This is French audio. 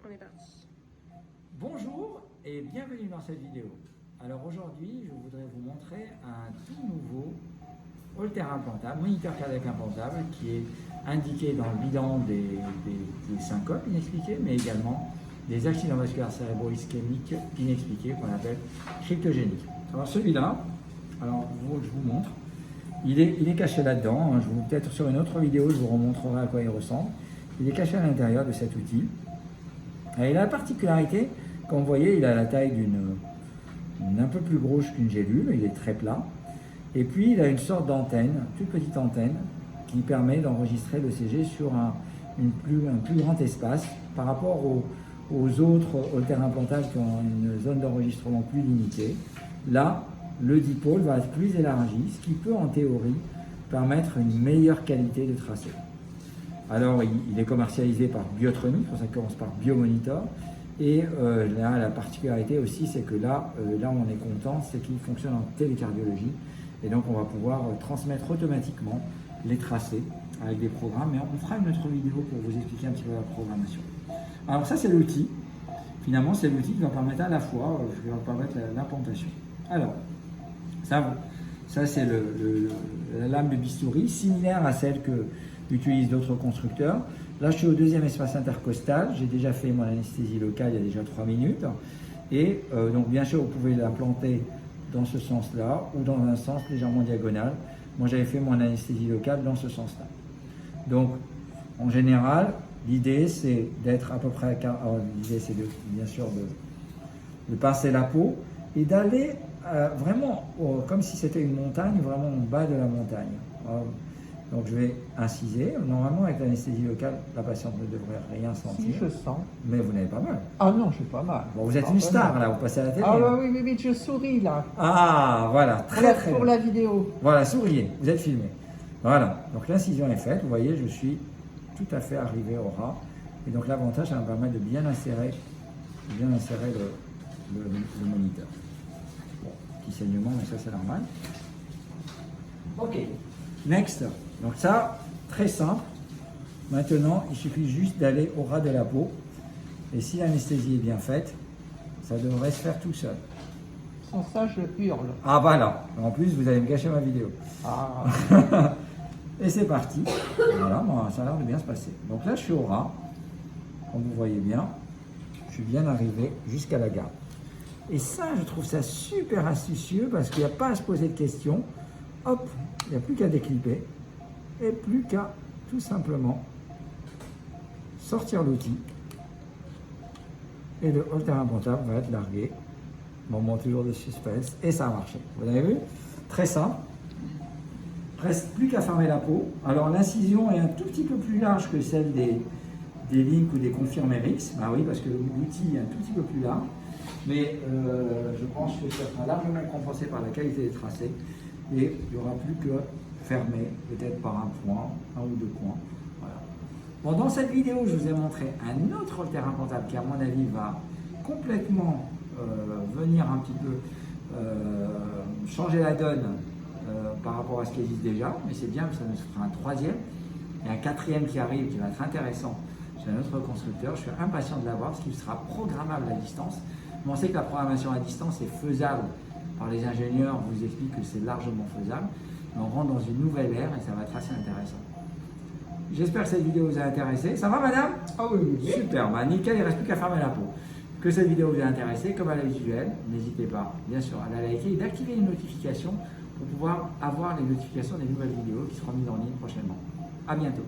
On est parti. Bonjour et bienvenue dans cette vidéo. Alors aujourd'hui, je voudrais vous montrer un tout nouveau holter implantable, moniteur cardiaque implantable qui est indiqué dans le bilan des syncopes inexpliquées, mais également des accidents vasculaires cérébro-ischémiques inexpliqués qu'on appelle cryptogéniques. Alors celui-là, je vous montre, il est caché là-dedans. Peut-être sur une autre vidéo, je vous remontrerai à quoi il ressemble. Il est caché à l'intérieur de cet outil. Et il a la particularité, comme vous voyez, il a la taille d'une un peu plus grosse qu'une gélule, il est très plat. Et puis il a une sorte d'antenne, toute petite antenne, qui permet d'enregistrer l'ECG sur un plus grand espace par rapport aux autres holters implantables qui ont une zone d'enregistrement plus limitée. Là, le dipôle va être plus élargi, ce qui peut en théorie permettre une meilleure qualité de tracé. Alors, il est commercialisé par Biotronic, c'est pour ça qu'on commence par Biomonitor. Et là, la particularité aussi, c'est que là où on est content, c'est qu'il fonctionne en télécardiologie. Et donc, on va pouvoir transmettre automatiquement les tracés avec des programmes. Mais on fera une autre vidéo pour vous expliquer un petit peu la programmation. Alors ça, c'est l'outil. Finalement, c'est l'outil qui va permettre à la fois, l'implantation. Alors, ça c'est la lame de bistouri, similaire à celle que utilisent d'autres constructeurs. Là, je suis au deuxième espace intercostal. J'ai déjà fait mon anesthésie locale il y a déjà 3 minutes. Et donc, bien sûr, vous pouvez l'implanter dans ce sens-là ou dans un sens légèrement diagonal. Moi, j'avais fait mon anesthésie locale dans ce sens-là. Donc, en général, l'idée, c'est d'être à peu près... l'idée, c'est bien sûr de pincer la peau et d'aller vraiment, comme si c'était une montagne, vraiment au bas de la montagne. Donc je vais inciser. Normalement, avec l'anesthésie locale, la patiente ne devrait rien sentir. Si, je sens. Mais vous n'avez pas mal. Ah non, j'ai pas mal. Bon, vous êtes une star, là, vous passez à la télé. Ah bah, oui, je souris là. Ah, voilà, très Pour bien. la vidéo. Voilà, souriez, vous êtes filmé. Voilà, donc l'incision est faite. Vous voyez, je suis tout à fait arrivé au ras. Et donc l'avantage, ça va me permettre de bien insérer le moniteur. Bon, petit saignement, mais ça c'est normal. Ok, next. Donc ça, très simple. Maintenant, il suffit juste d'aller au ras de la peau. Et si l'anesthésie est bien faite, ça devrait se faire tout seul. Sans ça, je hurle. Ah voilà, en plus vous allez me gâcher ma vidéo. Ah. Et c'est parti. Voilà, bon, ça a l'air de bien se passer. Donc là, je suis au ras. Comme vous voyez bien, je suis bien arrivé jusqu'à la garde. Et ça, je trouve ça super astucieux parce qu'il n'y a pas à se poser de questions. Hop, il n'y a plus qu'à déclipper et plus qu'à tout simplement sortir l'outil. Et le holter implantable va être largué. Moment toujours de suspense. Et ça a marché. Vous avez vu? Très simple. Reste plus qu'à fermer la peau. Alors l'incision est un tout petit peu plus large que celle des Link ou des Confirmerix. Ah oui, parce que l'outil est un tout petit peu plus large. Mais je pense que ça sera largement compensé par la qualité des tracés. Et il n'y aura plus que fermer, peut-être par un point, un ou deux points. Voilà. Bon, dans cette vidéo, je vous ai montré un autre holter implantable qui, à mon avis, va complètement venir un petit peu changer la donne par rapport à ce qui existe déjà. Mais c'est bien, ça nous fera un troisième. Et un quatrième qui arrive, qui va être intéressant chez un autre constructeur. Je suis impatient de l'avoir parce qu'il sera programmable à distance. Mais on sait que la programmation à distance est faisable par les ingénieurs. On vous explique que c'est largement faisable. Mais on rentre dans une nouvelle ère et ça va être assez intéressant. J'espère que cette vidéo vous a intéressé. Ça va, madame? Ah oui. Super, bah, nickel, il ne reste plus qu'à fermer la peau. Que cette vidéo vous a intéressé, comme à l'habituel, n'hésitez pas, bien sûr, à la liker et d'activer les notifications pour pouvoir avoir les notifications des nouvelles vidéos qui seront mises en ligne prochainement. À bientôt.